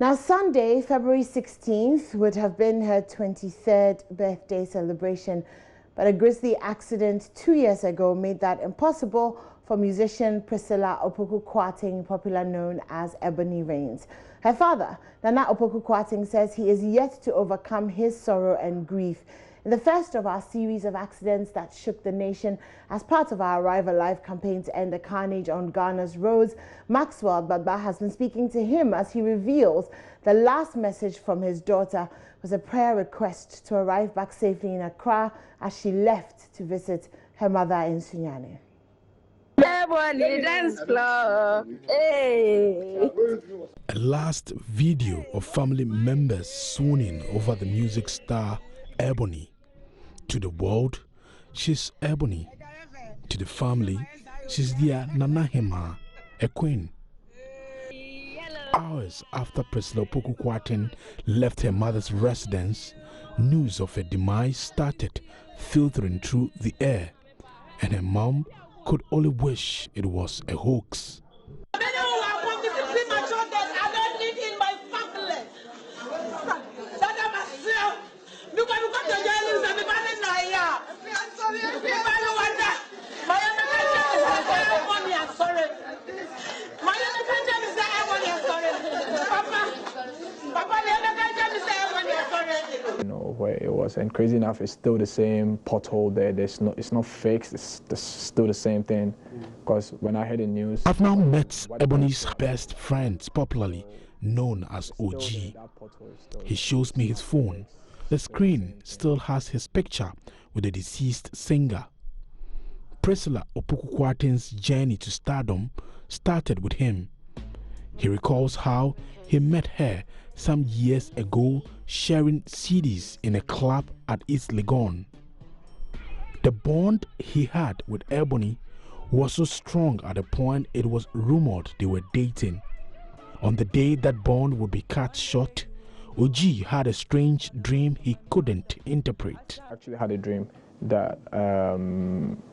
Now, Sunday, February 16th, would have been her 23rd birthday celebration, but a grisly accident 2 years ago made that impossible for musician Priscilla Opoku-Kwarteng, popularly known as Ebony Reigns. Her father, Nana Opoku-Kwarteng, says he is yet to overcome his sorrow and grief in the first of our series of accidents that shook the nation as part of our Arrive Alive campaign to end the carnage on Ghana's roads. Maxwell Baba has been speaking to him as he reveals the last message from his daughter was a prayer request to arrive back safely in Accra as she left to visit her mother in Sunyani. A last video of family members swooning over the music star Ebony. To the world, she's Ebony. To the family, she's their Nana Hema, a queen. Hours after Priscilla Opoku-Kwarteng left her mother's residence, news of her demise started filtering through the air, and her mom could only wish it was a hoax. You know where it was, and crazy enough, it's still the same pothole there. It's not fixed. It's still the same thing. Because when I heard the news, I've now met Ebony's best friend, popularly known as OG. He shows me his phone. The screen still has his picture with the deceased singer. Priscilla Opoku-Kwarteng's journey to stardom started with him. He recalls how he met her some years ago sharing CDs in a club at East Legon. The bond he had with Ebony was so strong at the point it was rumored they were dating. On the day that bond would be cut short, OG had a strange dream he couldn't interpret. I actually had a dream that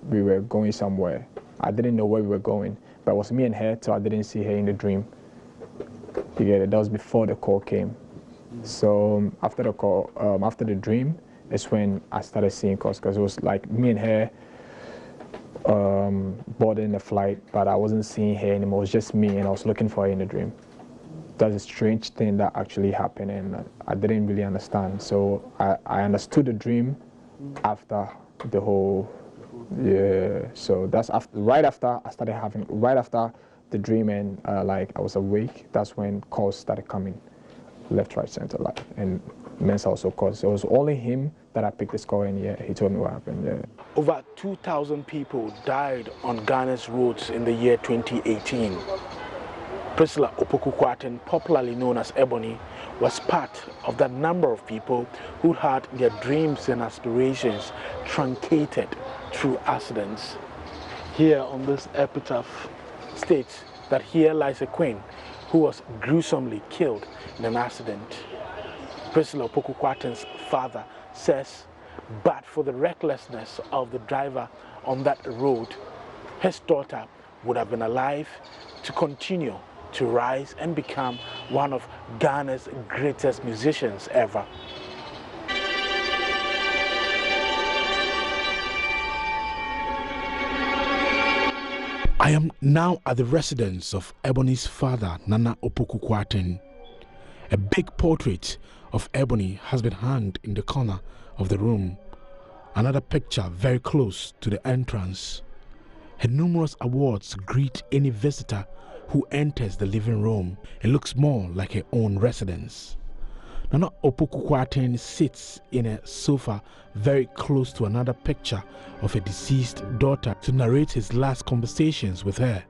we were going somewhere. I didn't know where we were going, but it was me and her, so I didn't see her in the dream. You get it? That was before the call came. So after the call, after the dream, is when I started seeing calls, because it was like me and her boarding the flight, but I wasn't seeing her anymore. It was just me, and I was looking for her in the dream. That's a strange thing that actually happened, and I didn't really understand. So I understood the dream after the whole, yeah. So that's right after the dream, and like I was awake. That's when calls started coming, left, right, center, like, and Mensa also calls. So it was only him that I picked this call, and yeah, he told me what happened. Yeah. Over 2,000 people died on Ghana's roads in the year 2018. Priscilla Opoku-Kwarteng, popularly known as Ebony, was part of that number of people who had their dreams and aspirations truncated through accidents. Here on this epitaph states that here lies a queen who was gruesomely killed in an accident. Priscilla Opoku-Kwarteng's father says, but for the recklessness of the driver on that road, his daughter would have been alive to continue to rise and become one of Ghana's greatest musicians ever. I am now at the residence of Ebony's father, Nana Opoku-Kwarteng. A big portrait of Ebony has been hung in the corner of the room. Another picture very close to the entrance. Her numerous awards greet any visitor who enters the living room. It looks more like her own residence. Nana Opoku-Kwarteng sits in a sofa very close to another picture of a deceased daughter to narrate his last conversations with her.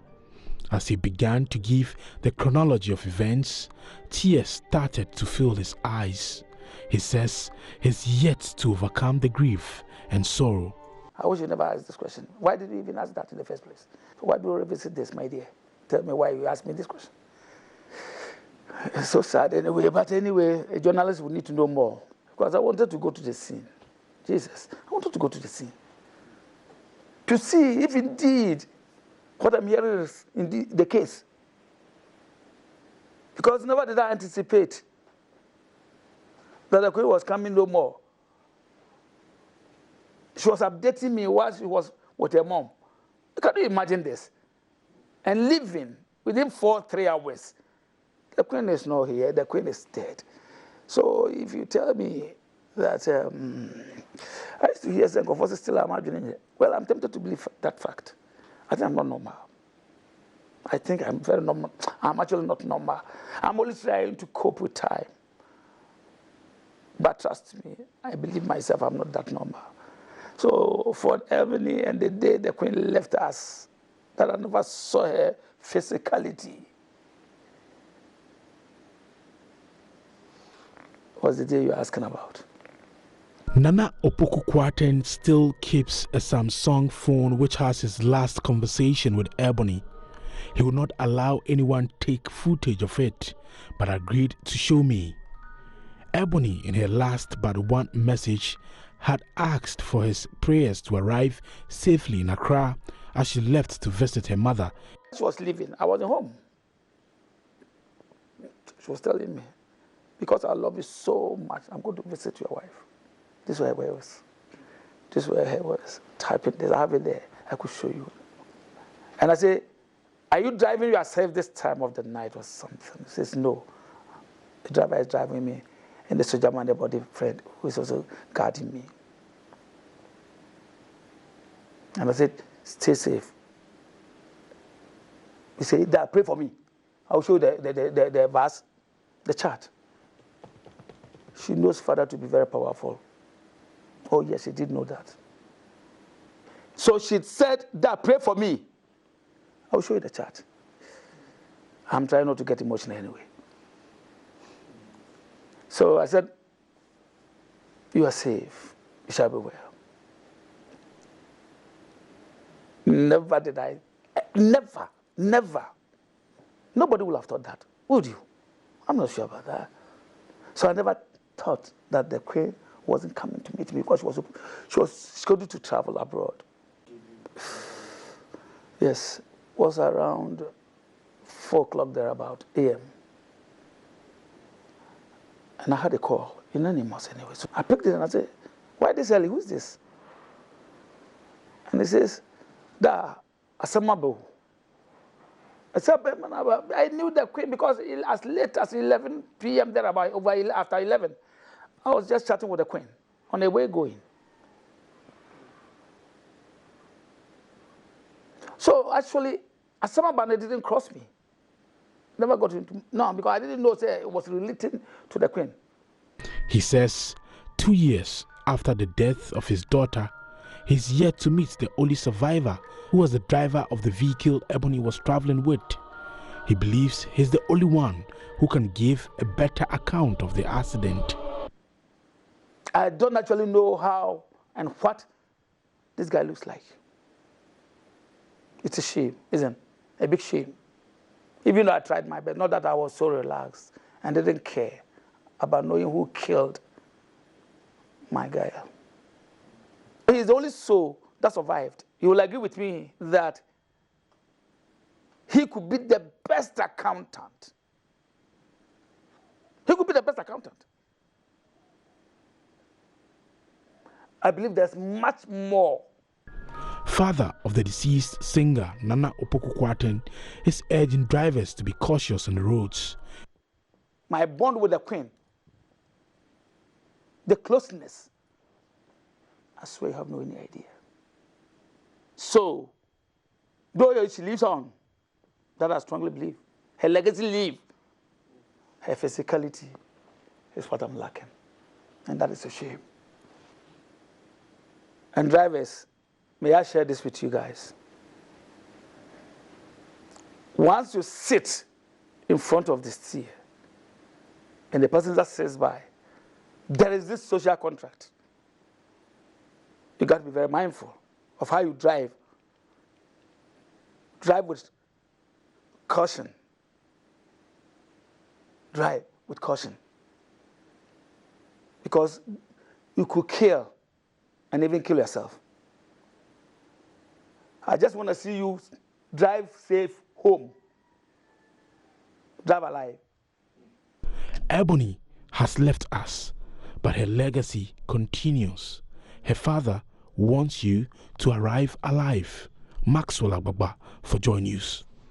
As he began to give the chronology of events, tears started to fill his eyes. He says he's yet to overcome the grief and sorrow. I wish you never asked this question. Why did you even ask that in the first place? Why do you revisit this, my dear? Tell me why you asked me this question. It's so sad anyway, but anyway, a journalist will need to know more. Because I wanted to go to the scene. Jesus, I wanted to go to the scene. To see if indeed what I'm hearing is indeed the case. Because never did I anticipate that the Queen was coming no more. She was updating me while she was with her mom. Can you imagine this? And leaving within 3 hours. The Queen is not here. The Queen is dead. So if you tell me that I used to hear some voices still imagining it, well, I'm tempted to believe that fact. I think I'm not normal. I think I'm very normal. I'm actually not normal. I'm only trying to cope with time. But trust me, I believe myself I'm not that normal. So for Ebony and the day the Queen left us, that I never saw her physicality, was the day you're asking about. Nana Opoku-Kwarteng still keeps a Samsung phone which has his last conversation with Ebony. He would not allow anyone take footage of it, but agreed to show me. Ebony, in her last but one message, had asked for his prayers to arrive safely in Accra as she left to visit her mother. She was leaving. I wasn't home. She was telling me, because I love you so much, I'm going to visit your wife. This is where I was. This is where I was. Typing this, I have it there. I could show you. And I say, are you driving yourself this time of the night or something? He says, no. The driver is driving me. And the soldier man, the body friend, who is also guarding me. And I said, stay safe. He said, Dad, pray for me. I'll show you the verse, the chart. She knows Father to be very powerful. Oh, yes, she did know that. So she said, Dad, pray for me. I'll show you the chart. I'm trying not to get emotional anyway. So I said, you are safe. You shall be well. Never did I, never. Nobody would have thought that, would you? I'm not sure about that. So I never thought that the Queen wasn't coming to meet me because she was scheduled to travel abroad. Yes, it was around 4 o'clock thereabout, a.m. And I had a call, anonymous anyway. So I picked it and I said, why this early? Who's this? And he says, Da, Asamabo. I said, I knew the Queen because as late as 11 p.m. thereabout, after 11, I was just chatting with the Queen on the way going. So actually, Asamabo didn't cross me. Never got into, no, because I didn't know it was related to the Queen. He says 2 years after the death of his daughter, he's yet to meet the only survivor who was the driver of the vehicle Ebony was traveling with. He believes he's the only one who can give a better account of the accident. I don't actually know how and what this guy looks like. It's a shame, isn't it? A big shame. Even though I tried my best, not that I was so relaxed and didn't care about knowing who killed my guy. He's the only soul that survived. You will agree with me that he could be the best accountant. He could be the best accountant. I believe there's much more. Father of the deceased singer Nana Opoku-Kwarteng is urging drivers to be cautious on the roads. My bond with the Queen, the closeness, I swear you have no any idea. So, though she lives on, that I strongly believe, her legacy lives, her physicality is what I'm lacking. And that is a shame. And drivers, may I share this with you guys? Once you sit in front of the steer and the person that says by, there is this social contract. You got to be very mindful of how you drive. Drive with caution. Drive with caution. Because you could kill and even kill yourself. I just want to see you drive safe home. Drive alive. Ebony has left us, but her legacy continues. Her father wants you to arrive alive. Maxwell Agbagba for Joy News.